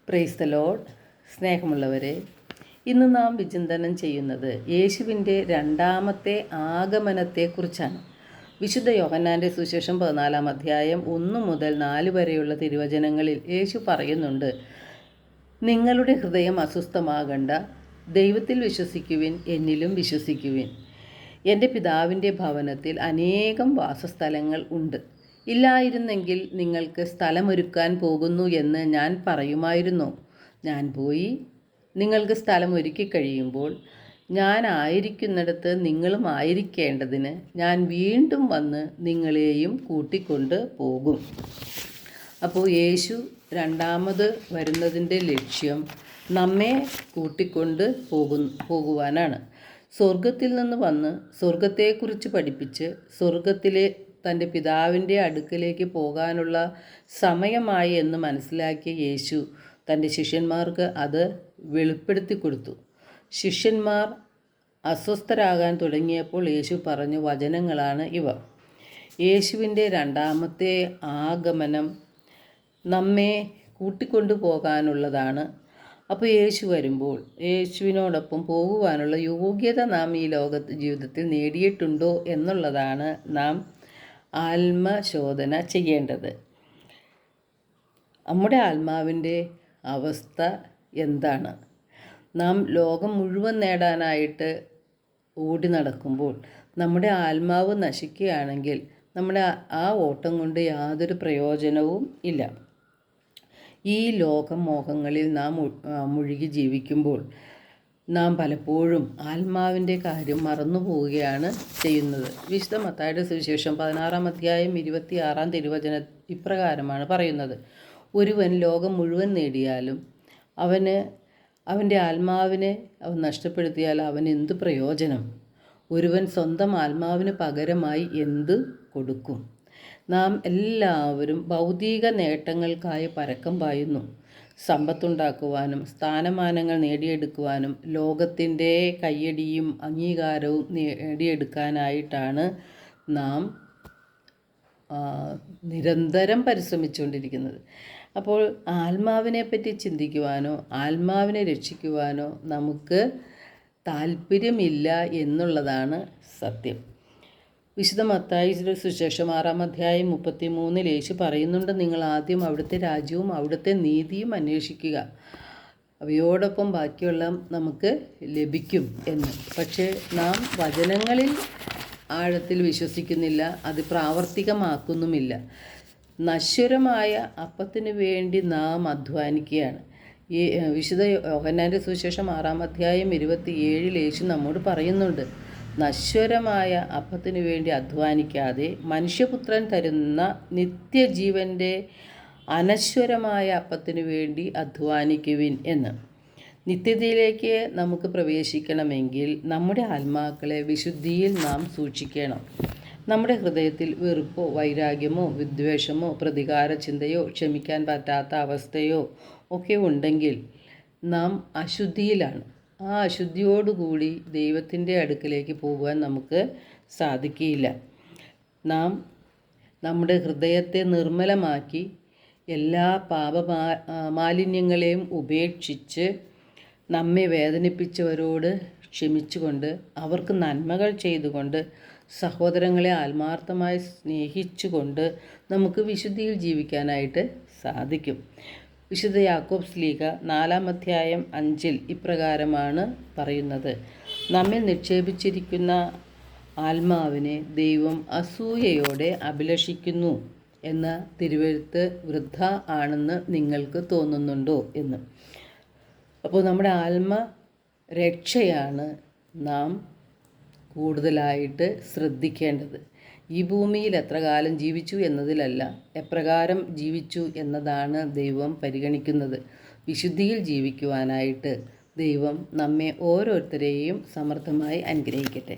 Praise the Lord. സ്നേഹമുള്ളവരെ, ഇന്ന് നാം വിചിന്തനം ചെയ്യുന്നത് യേശുവിൻ്റെ രണ്ടാമത്തെ ആഗമനത്തെക്കുറിച്ചാണ്. വിശുദ്ധ യോഹന്നാൻ്റെ സുവിശേഷം 14 അധ്യായം 1 മുതൽ 4 വരെയുള്ള തിരുവചനങ്ങളിൽ യേശു പറയുന്നുണ്ട്, നിങ്ങളുടെ ഹൃദയം അസ്വസ്ഥമാകണ്ട, ദൈവത്തിൽ വിശ്വസിക്കുവിൻ, എന്നിലും വിശ്വസിക്കുവിൻ. എൻ്റെ പിതാവിൻ്റെ ഭവനത്തിൽ അനേകം വാസസ്ഥലങ്ങൾ ഉണ്ട്. ഇല്ലായിരുന്നെങ്കിൽ നിങ്ങൾക്ക് സ്ഥലമൊരുക്കാൻ പോകുന്നു എന്ന് ഞാൻ പറയുമായിരുന്നു. ഞാൻ പോയി നിങ്ങൾക്ക് സ്ഥലമൊരുക്കി കഴിയുമ്പോൾ ഞാൻ ആയിരിക്കുന്നിടത്ത് നിങ്ങളും ആയിരിക്കേണ്ടതിന് ഞാൻ വീണ്ടും വന്ന് നിങ്ങളെയും കൂട്ടിക്കൊണ്ട് പോകും. അപ്പോൾ യേശു രണ്ടാമത് വരുന്നതിൻ്റെ ലക്ഷ്യം നമ്മെ കൂട്ടിക്കൊണ്ട് പോകുവാനാണ്. സ്വർഗത്തിൽ നിന്ന് വന്ന് സ്വർഗത്തെക്കുറിച്ച് പഠിപ്പിച്ച് സ്വർഗത്തിലെ തൻ്റെ പിതാവിൻ്റെ അടുക്കലേക്ക് പോകാനുള്ള സമയമായി എന്ന് മനസ്സിലാക്കിയ യേശു തൻ്റെ ശിഷ്യന്മാർക്ക് അത് വെളിപ്പെടുത്തി കൊടുത്തു. ശിഷ്യന്മാർ അസ്വസ്ഥരാകാൻ തുടങ്ങിയപ്പോൾ യേശു പറഞ്ഞ വചനങ്ങളാണ് ഇവ. യേശുവിൻ്റെ രണ്ടാമത്തെ ആഗമനം നമ്മെ കൂട്ടിക്കൊണ്ടു പോകാനുള്ളതാണ്. അപ്പോൾ യേശു വരുമ്പോൾ യേശുവിനോടൊപ്പം പോകുവാനുള്ള യോഗ്യത നാം ഈ ജീവിതത്തിൽ നേടിയിട്ടുണ്ടോ എന്നുള്ളതാണ് നാം ആത്മശോധന ചെയ്യേണ്ടത്. നമ്മുടെ ആത്മാവിൻ്റെ അവസ്ഥ എന്താണ്? നാം ലോകം മുഴുവൻ നേടാനായിട്ട് ഓടി നടക്കുമ്പോൾ നമ്മുടെ ആത്മാവ് നശിക്കുകയാണെങ്കിൽ നമ്മുടെ ആ ഓട്ടം കൊണ്ട് യാതൊരു പ്രയോജനവും ഇല്ല. ഈ ലോകമോഹങ്ങളിൽ നാം മുഴുകി ജീവിക്കുമ്പോൾ നാം പലപ്പോഴും ആത്മാവിൻ്റെ കാര്യം മറന്നു പോവുകയാണ് ചെയ്യുന്നത്. വിശുദ്ധ മത്തായിയുടെ സുവിശേഷം 16 അധ്യായം 26 തിരുവചന ഇപ്രകാരമാണ് പറയുന്നത്, ഒരുവൻ ലോകം മുഴുവൻ നേടിയാലും അവൻ്റെ ആത്മാവിനെ അവൻ നഷ്ടപ്പെടുത്തിയാൽ അവൻ എന്ത് പ്രയോജനം? ഒരുവൻ സ്വന്തം ആത്മാവിന് പകരമായി എന്ത് കൊടുക്കും? നാം എല്ലാവരും ഭൗതിക നേട്ടങ്ങൾക്കായി പരക്കം പായുന്നു. സമ്പത്തുണ്ടാക്കുവാനും സ്ഥാനമാനങ്ങൾ നേടിയെടുക്കുവാനും ലോകത്തിൻ്റെ കയ്യടിയും അംഗീകാരവും നേടിയെടുക്കാനായിട്ടാണ് നാം നിരന്തരം പരിശ്രമിച്ചുകൊണ്ടിരിക്കുന്നത്. അപ്പോൾ ആത്മാവിനെപ്പറ്റി ചിന്തിക്കുവാനോ ആത്മാവിനെ രക്ഷിക്കുവാനോ നമുക്ക് താല്പര്യമില്ല എന്നുള്ളതാണ് സത്യം. വിശുദ്ധ മത്തായിയുടെ സുവിശേഷം 6 അധ്യായം 33 യേശു പറയുന്നുണ്ട്, നിങ്ങൾ ആദ്യം അവിടുത്തെ രാജ്യവും അവിടുത്തെ നീതിയും അന്വേഷിക്കുക, അവയോടൊപ്പം ബാക്കിയുള്ള നമുക്ക് ലഭിക്കും എന്ന്. പക്ഷേ നാം വചനങ്ങളിൽ ആഴത്തിൽ വിശ്വസിക്കുന്നില്ല, അത് പ്രാവർത്തികമാക്കുന്നുമില്ല. നശ്വരമായ അപ്പത്തിന് വേണ്ടി നാം അധ്വാനിക്കുകയാണ്. ഈ വിശുദ്ധ യോഹന്നാൻ്റെ സുവിശേഷം 6 അധ്യായം 27 യേശു നമ്മോട് പറയുന്നുണ്ട്, നശ്വരമായ അപ്പത്തിനു വേണ്ടി അധ്വാനിക്കാതെ മനുഷ്യപുത്രൻ തരുന്ന നിത്യജീവൻ്റെ അനശ്വരമായ അപ്പത്തിനു വേണ്ടി അധ്വാനിക്കുവിൻ എന്ന്. നിത്യതയിലേക്ക് നമുക്ക് പ്രവേശിക്കണമെങ്കിൽ നമ്മുടെ ആത്മാക്കളെ വിശുദ്ധിയിൽ നാം സൂക്ഷിക്കണം. നമ്മുടെ ഹൃദയത്തിൽ വെറുപ്പോ വൈരാഗ്യമോ വിദ്വേഷമോ പ്രതികാര ചിന്തയോ ക്ഷമിക്കാൻ പറ്റാത്ത അവസ്ഥയോ ഒക്കെ ഉണ്ടെങ്കിൽ നാം അശുദ്ധിയിലാണ്. ആ അശുദ്ധിയോടുകൂടി ദൈവത്തിൻ്റെ അടുക്കലേക്ക് പോകുവാൻ നമുക്ക് സാധിക്കുകയില്ല. നാം നമ്മുടെ ഹൃദയത്തെ നിർമ്മലമാക്കി എല്ലാ മാലിന്യങ്ങളെയും ഉപേക്ഷിച്ച് നമ്മെ വേദനിപ്പിച്ചവരോട് ക്ഷമിച്ചുകൊണ്ട് അവർക്ക് നന്മകൾ ചെയ്തുകൊണ്ട് സഹോദരങ്ങളെ ആത്മാർത്ഥമായി സ്നേഹിച്ചുകൊണ്ട് നമുക്ക് വിശുദ്ധിയിൽ ജീവിക്കാനായിട്ട് സാധിക്കും. വിശുദ്ധ യാക്കോബ് ശ്ലീഹ 4 അധ്യായം 5 ഇപ്രകാരമാണ് പറയുന്നത്, നമ്മിൽ നിക്ഷേപിച്ചിരിക്കുന്ന ആത്മാവിനെ ദൈവം അസൂയയോടെ അഭിലഷിക്കുന്നു എന്ന തിരുവെഴുത്ത് വൃഥ ആണെന്ന് നിങ്ങൾക്ക് തോന്നുന്നുണ്ടോ എന്ന്. അപ്പോൾ നമ്മുടെ ആത്മരക്ഷയാണ് നാം കൂടുതലായിട്ട് ശ്രദ്ധിക്കേണ്ടത്. ഈ ഭൂമിയിൽ എത്ര കാലം ജീവിച്ചു എന്നതിലല്ല, എപ്രകാരം ജീവിച്ചു എന്നതാണ് ദൈവം പരിഗണിക്കുന്നത്. വിശുദ്ധിയിൽ ജീവിക്കുവാനായിട്ട് ദൈവം നമ്മെ ഓരോരുത്തരെയും സമർത്ഥമായി അനുഗ്രഹിക്കട്ടെ.